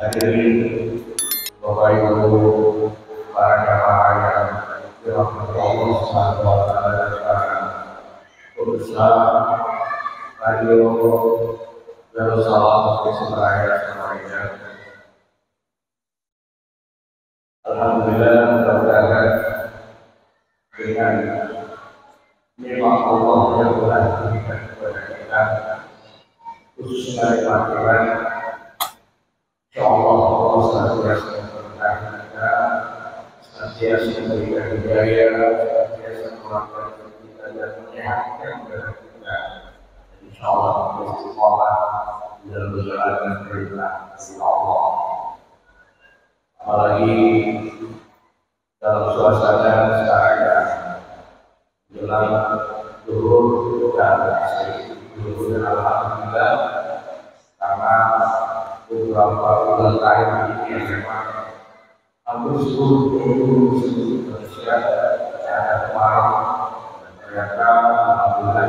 Hadirin Bapak Ibu para jamaah yang dirahmati Allah Subhanahu wa taala dan para pemirsa radio Darussalam Semarang semuanya. Alhamdulillah mudah-mudahan dengan nikmat Allah yang telah diberikan kepada kita khususnya nikmat Tuhan. InsyaAllah Allah senantiasa memberkati kita, senantiasa memberikan hidayah, senantiasa melapangkan kita dan menyehatkan kita. InsyaAllah kita istiqomah dalam menjalankan perintah dari Allah. Apalagi dalam suasana sekarang yang menjelang zuhur dan asri, zuhur dan alhamdulillah karena beberapa bulan terakhir ini memang hampir seluruh Indonesia ada kemarau dan ternyata alhamdulillah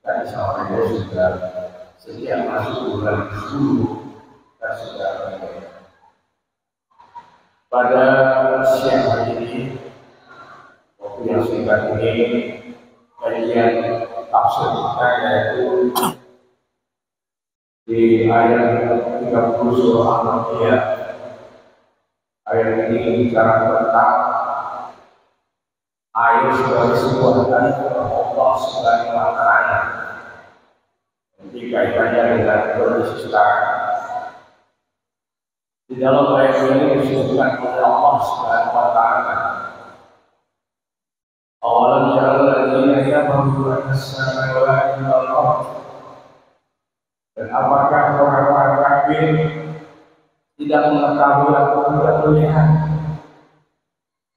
kita di Samarinda sudah setiap masuk bulan 10 kita sudah menikmati. Pada siang hari ini waktu yang singkat ini kajian tafsir kita yaitu di ayat 30 surah Al-Anbiya. Ayat ini bicara tentang air sebagai sebuah tanda Allah Subhanahu wa taala. Jadi kaitannya dengan kondisi sekarang. Di dalam ayat ini disebutkan oleh Allah Subhanahu wa taala. Awalam ya'lamu alladziina kafaru anna as-samaawaati wal ardh. Dan apakah orang-orang kafir tidak mengetahui atau tidak melihat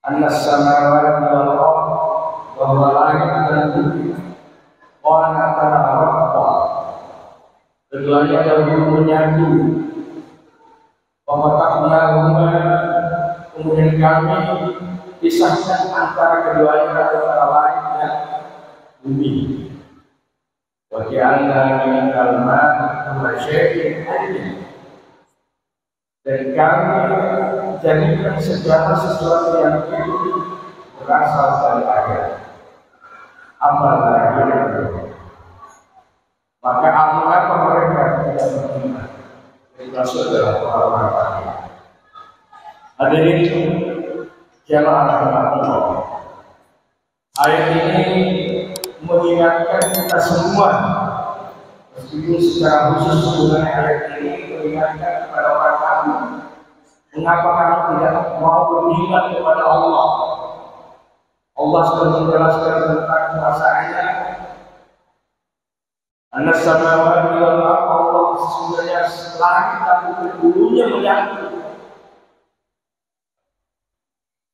annas samawati wal ardh, bahwa langit dan bumi antara Allah keduanya dahulu menyatu, kemudian kami pisahkan antara keduanya antara langit dan bumi. Waj'alna min al-ma'i kulla syai'in hayy. Dan kami jadikan segala sesuatu yang hidup berasal dari air. Apalagi maka mengapa mereka tidak beriman? Termasuk dalam orang-orang kafir. Hadirin jamaah rahmatullah. Ayat ini mengingatkan kita semua, meskipun secara khusus mengenai ayat ini mengingatkan kepada orang kafir, mengapa kamu tidak mau beriman kepada Allah? Allah sudah menjelaskan tentang kuasa-Nya. Annas samawati wal ardh, Allah sesungguhnya langit dan bumi dulunya menyatu.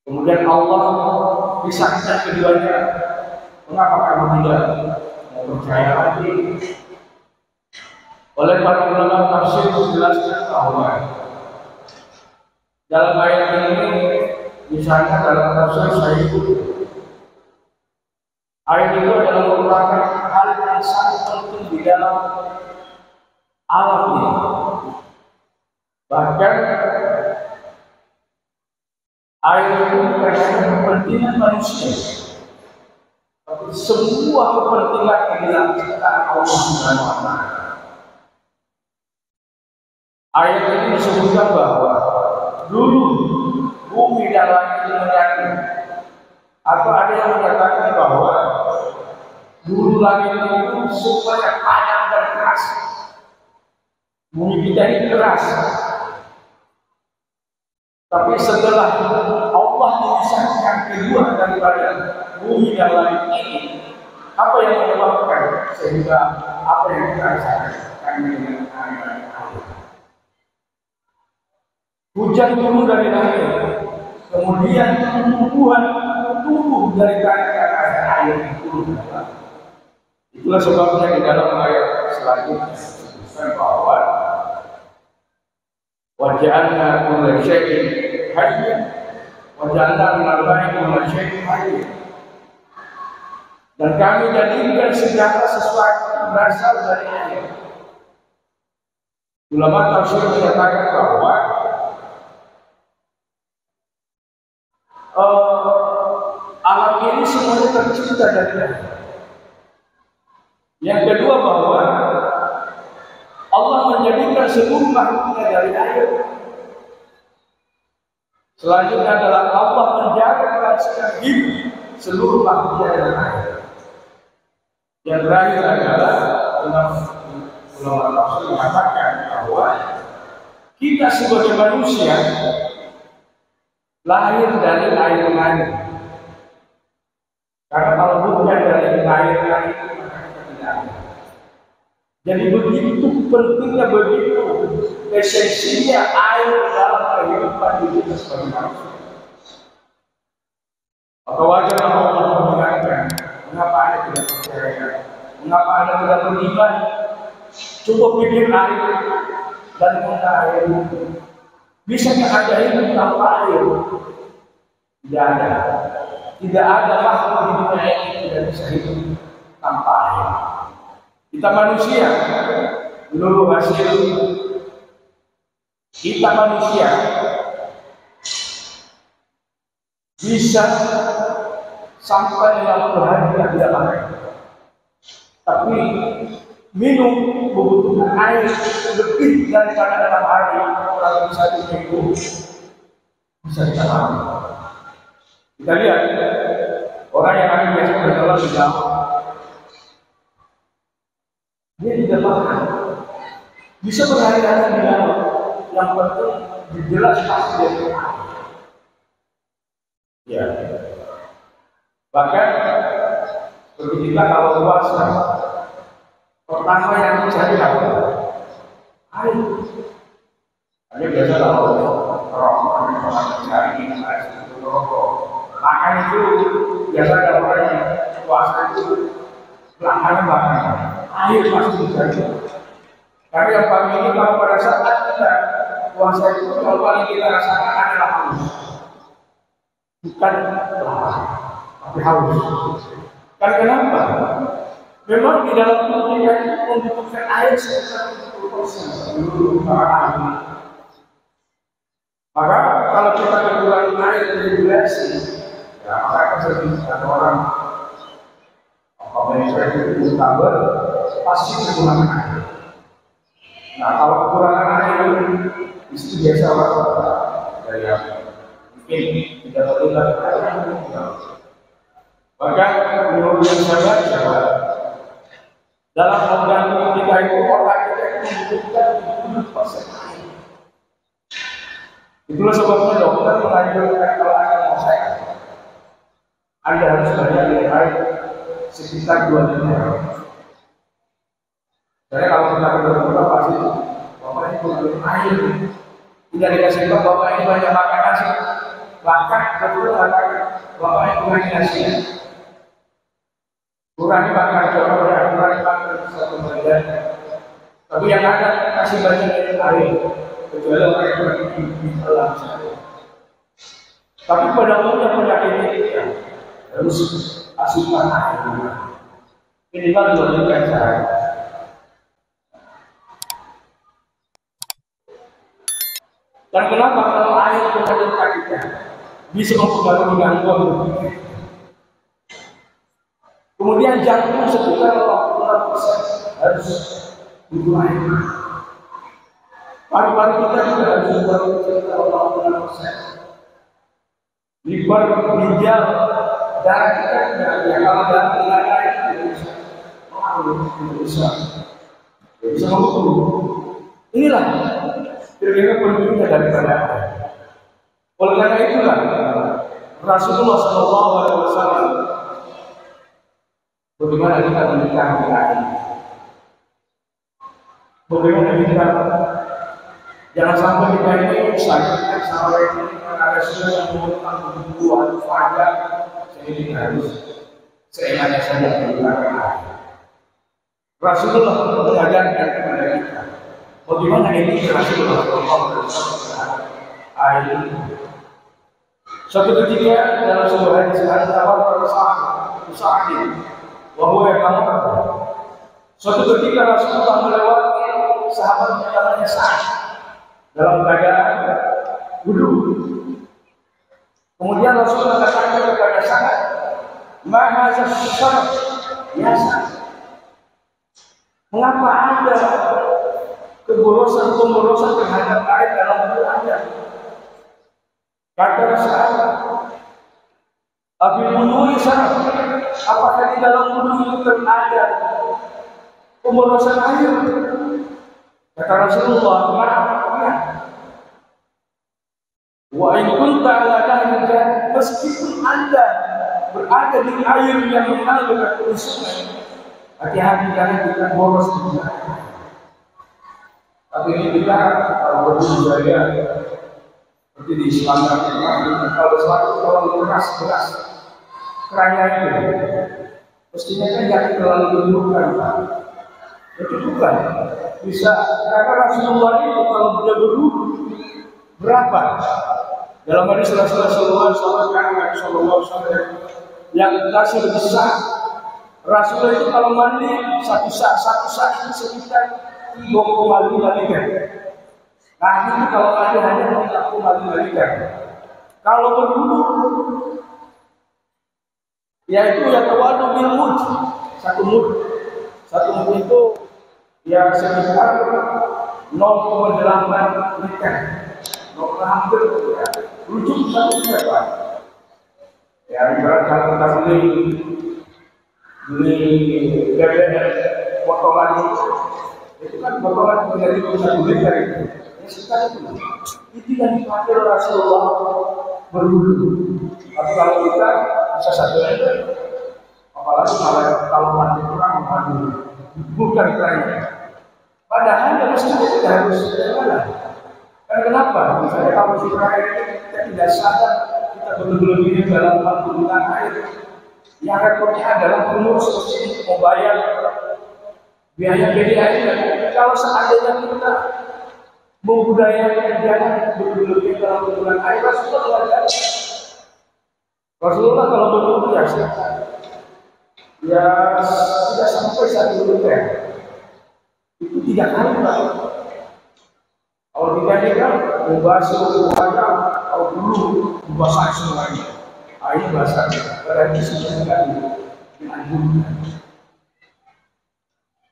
Kemudian Allah pisahkan keduanya. Mengapa kamu tidak percaya lagi? Oleh para ulama tafsir menjelaskan bahwa dalam ayat ini, misalnya dalam tafsir Sa'idi, ayat itu adalah merupakan hal yang sangat penting di dalam alam ini. Bahkan ayat itu bukan hanya kepentingan manusia, tapi semua kepentingan yang dilakukan Allah Subhanahu wa taala. Ayat ini disebutkan bahwa dulu bumi dan langit menyatu, atau ada yang mengatakan bahwa dulu langit itu supaya padat dan keras. Bumi kita ini keras, tapi setelah Allah memisahkan kedua daripada bumi dan langit ini, apa yang menyebabkan sehingga apa yang kita rasakan dengan air. Hujan turun dari langit, kemudian tumbuhan tumbuh dari air yang turun dari langit. Itulah sebabnya di dalam ayat selanjutnya disebutkan bahwa waj'alna kulla syai'in hayy, waj'alna minal ma'i kulla syai'in hayy. Dan kami jadikan segala sesuatu berasal dari air. Ulama tafsir menyatakan bahwa alam ini semuanya tercipta dari air. Yang kedua bahwa Allah menjadikan seluruh makhluknya dari air. Selanjutnya adalah Allah menjaga kelangsungan hidup seluruh makhluknya dari air. Yang terakhir adalah ulama tafsir mengatakan bahwa kita sebagai manusia lahir dari air mani. Karena kalau bukan dari air mani maka kita tidak ada. Jadi begitu pentingnya, begitu esensinya air dalam kehidupan kita sebagai manusia. Maka wajar Allah mengingatkan, mengapa Anda tidak percaya? Mengapa Anda tidak beriman? Coba pikir air dan mana air itu. Bisakah ada hidup tanpa air? Tidak ada. Tidak ada makhluk di dunia ini tidak bisa hidup tanpa air. Kita manusia, menurut hasil kita manusia bisa sampai 50 hari tidak makan. Tapi minum membutuhkan air lebih daripada dalam hari kurang lebih 1 minggu bisa kita makan. Kita lihat orang yang ada biasa berjalan di dalam, dia tidak makan, bisa berhari-hari di dalam. Yang penting dijelas pasti dari air. Ya. Bahkan seperti kita kalau puasa, pertama yang dicari apa? Air. Hanya biasa kalau rokok, orang mencari air itu rokok. Makan itu biasa ada orang yang puasa itu pelanggaran makan. Air pasti dicari. Karena yang paling ini kalau pada saat kita puasa itu kalau paling kita rasakan adalah haus. Bukan lapar, tapi haus. Karena kenapa? Memang di dalam tubuh kita itu membutuhkan air sekitar 70% seluruh ahli. Maka kalau kita kekurangan air dari dehidrasi, ya maka akan ada orang apabila itu tabur pasti kekurangan air. Nah kalau kekurangan air itu biasa orang dari yang mungkin tidak terlihat air. Bahkan menurut yang saya baca dalam organ tubuh kita itu otak kita itu membutuhkan 70% air. Itulah sebabnya dokter menganjurkan kalau Anda mau sehat, Anda harus banyak minum air sekitar 2 liter. Karena kalau kita berdua pasti bapak ini kurang minum air. Tidak dikasih tahu bapak ini banyak makan nasi. Bahkan betul mengatakan bapak ini kurang nasi. Kurang makan coba ya, kurang makan satu bagian. Tapi yang ada kasih banyak minum air. Kecuali orang yang berarti di dalam sana. Tapi pada umumnya penyakit ini ya, harus asupan air. Minimal 2 liter sehari. Dan kenapa kalau air berkaitan kita bisa mempengaruhi gangguan berpikir. Kemudian jantung sekitar 80% harus butuh air. Paru-paru kita juga harus sekitar 80%. Liver, ginjal, darah kita tidak ada. Kalau darah tidak ada itu bisa mengukur. Inilah kira-kira pentingnya daripada air. Oleh karena itulah Rasulullah SAW bagaimana kita menikmati air. Bagaimana kita jangan sampai kita ini sakit sampai ini ada sudah yang membutuhkan kebutuhan fajar sehingga harus seenaknya saja menggunakan air. Rasulullah mengajarkan kepada kita bagaimana ini Rasulullah air ini. Suatu ketika dalam sebuah hadis ada usaha bahwa yang kamu katakan. Suatu ketika Rasulullah melewati sahabatnya namanya Sa'ad dalam keadaan wudhu. Kemudian Rasul mengatakan kepada saya, "Mahazal syarab biasa." Mengapa ada keborosan terhadap air dalam wudhu Anda? Kata sahabat, "Abi wudhu syarab." Apakah di dalam wudhu itu terada pemborosan air? Kata Rasulullah, "Maaf, ya." Wa in kunta ala dahrin, meskipun Anda berada di air yang mengalir ke sungai, hati-hati jangan kita boros di sana. Tapi ini kita kalau berbudaya seperti di Islam, kalau suatu kalau keras keranya itu, mestinya kan jangan terlalu dibutuhkan, Pak. Itu bukan bisa karena Rasulullah itu kalau dia berwudu berapa? Dalam hadis Rasulullah SAW yang kasih besar, Rasulullah itu kalau mandi satu saat itu sekitar 3,5 liter. Nah ini kalau mandi hanya 3,5 liter. Kalau berwudu, yaitu yang tawadu bil mud, satu mud itu ya sekitar 0,8 liter. Hampir ya, rujuk satu berapa? Ya ibarat kalau kita beli potongan itu kan potongan menjadi 1 liter itu. Ya sekitar itu yang dipakai Rasulullah berwudu. Tapi kalau kita bisa 1 liter, apalagi kalau mandi kurang mandi bukan kerannya. Padahal ya mestinya kita harus bagaimana? Kenapa? Misalnya kalau sudah air kita tidak sadar kita berlebihan dalam penggunaan air. Yang repotnya adalah pengurus masjid membayar biaya air. Kalau seandainya kita membudayakan jangan berlebihan dalam penggunaan air, Rasulullah kalau berwudu ya tidak sampai 1 liter. Itu 3 kali Pak. Kalau dikatakan membasuh wajah, kalau dulu membasahi semuanya, air basah, berarti sudah tidak dianjurkan.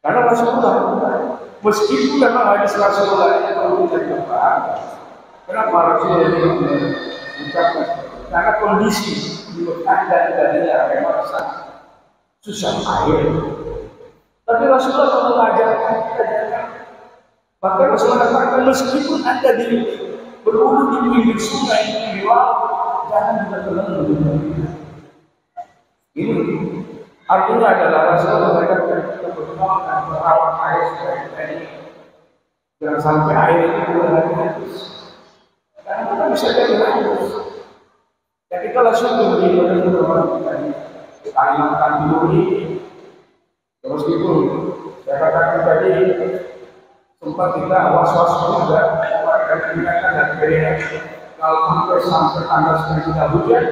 Karena Rasulullah, meskipun memang hadis Rasulullah itu perlu kita paham. Kenapa Rasulullah itu mengucapkan? Karena kondisi di Mekah dan Madinah memang sangat susah air. Tapi Rasulullah telah mengajarkan kita jangan. Bahkan Rasulullah katakan meskipun Anda berwudu di pinggir sungai di laut, jangan juga terlalu. Ini artinya adalah Rasulullah mengajarkan kita berdoa merawat air supaya kita ini jangan sampai air itu benar-benar habis. Karena kita bisa jadi habis. Ya kita langsung berdiri dengan orang kita ini Kalimantan Timur ini. Terus itu saya katakan tadi sempat kita was-was juga karena kita kan dari kalau sampai tanggal setengah kita hujan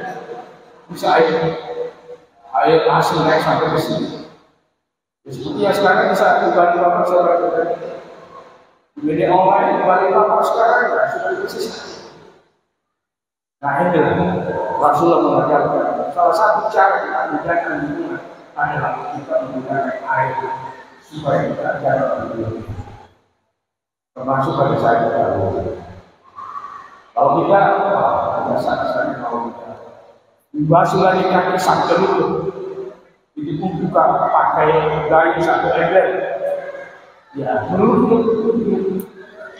bisa air asin naik sampai ke sini. Seperti yang sekarang bisa kembali bapak saudara kita di media online kembali bapak sekarang ya sudah dibersih. Nah ini Rasulullah mengajarkan salah satu cara kita menjaga lingkungan adalah kita menggunakan air supaya kita jangan berlebihan. Termasuk pada saat kita berwudu. Kalau kita biasa-biasanya kalau kita dibasuh lagi kaki sampai itu pun buka pakai kayu satu ember. Ya, menurut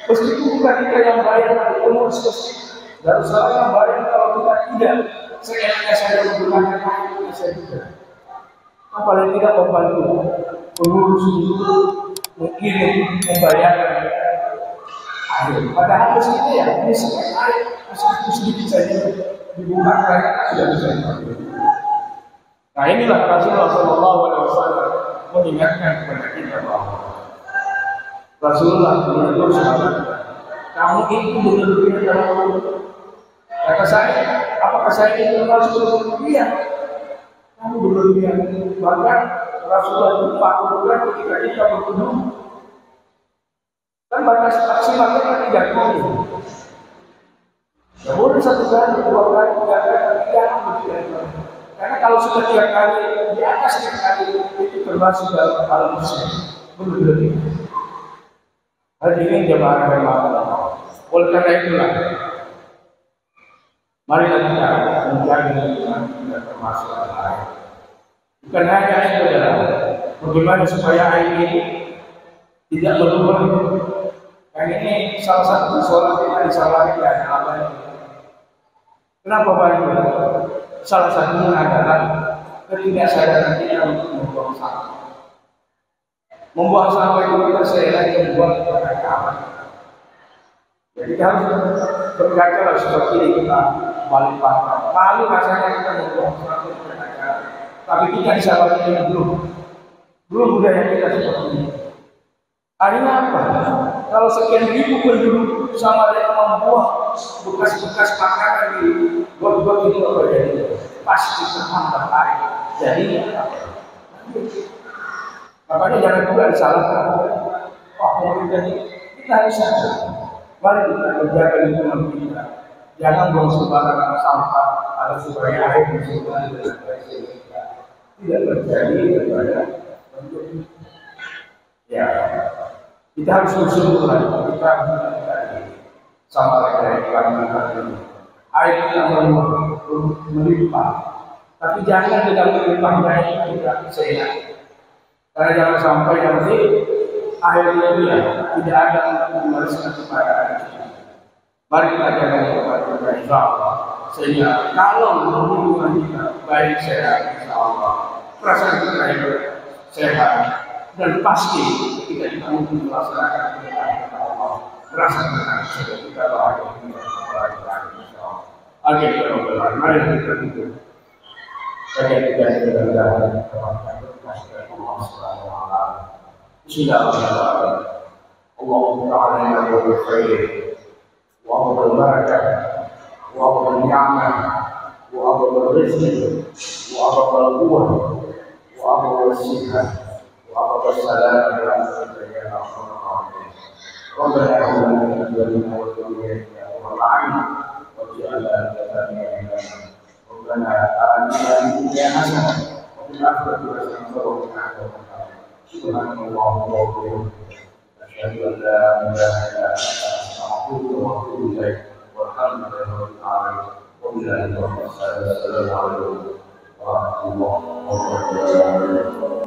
meskipun bukan kita yang bayar, pengurus masjid dan saya yang bayar kalau kita tidak seenaknya saya menggunakan kayu saya juga. Apalagi tidak membantu pengurus itu mungkin membayarkan air. Padahal mestinya ya ini sampai air masih sedikit saja dibuka karena sudah bisa dipakai. Nah inilah Rasulullah SAW mengingatkan kepada kita bahwa Rasulullah menegur sahabat, kamu itu berlebihan dalam wudu. Kata saya, apakah saya itu termasuk berlebihan? Kamu berlebihan. Bahkan Rasulullah itu melakukan ketika kita berwudu. Kan batas maksimalnya kan 3 kali. Ya boleh boleh 1 kali, 2 kali, 3 kali, tapi jangan berlebihan. Karena kalau sudah 3 kali, di atas 3 kali itu termasuk dalam hal muslim. Berlebihan. Hadirin jemaah rahimahullah. Oleh karena itulah, mari kita menjaga lingkungan kita termasuk air. Bukan hanya itu adalah bagaimana supaya air ini tidak berubah. Yang ini salah satu persoalan kita disalahi apa ini? Kenapa banyak? Salah satunya adalah ketidaksadaran kita untuk membuang sampah. Membuang sampah itu kita lagi membuang keberkahan. Jadi kita harus berkaca lah seperti ini kita balik patah. Malu rasanya kita membuang sampah keberkahan. Tapi kita disalahi belum budaya kita seperti ini. Artinya apa? Kalau sekian ribu penduduk sama dengan membuang bekas-bekas makanan di got-got itu apa jadi? Pasti terhambat air. Jadi apa? Makanya jangan juga disalahkan. Oh, pemerintah ini kita harus sadar. Mari kita menjaga lingkungan kita. Jangan buang sembarangan sampah atau supaya air bersihkan dan sebagainya. Tidak terjadi daripada bentuk. Ya, kita harus bersungguh lagi. Kita harus menjadi sama mereka yang kami. Air yang melimpah, tapi jangan tidak melimpahnya tidak seenak. Karena jangan sampai nanti akhirnya dia tidak ada untuk membalaskan kepada air. Mari kita jaga kepada insyaAllah. Sehingga kalau hubungan kita baik sehat, insyaAllah perasaan kita itu sehat dan pasti kita mungkin melaksanakan kepada Allah. Merasa tenang sehingga kita bahagia insyaAllah. Agar kita berlaku, mari kita hidup. Saya tidak berjalan Bismillahirrahmanirrahim. Allahumma ta'ala wa khair wa afdal barakah wa afdal ni'mah wa afdal rizq wa afdal quwwah wa afdal sihah wa afdal salam ya Rabbana Rabbana atina fid dunya hasanah wa fil akhirati hasanah ربنا آتنا في الدنيا حسنة وفي الآخرة حسنة وقنا عذاب النار سبحانك اللهم وبحمدك أشهد أن لا إله إلا أنت أستغفرك وأتوب إليك والحمد لله رب العالمين وبالله التوفيق السلام عليكم ورحمة الله وبركاته.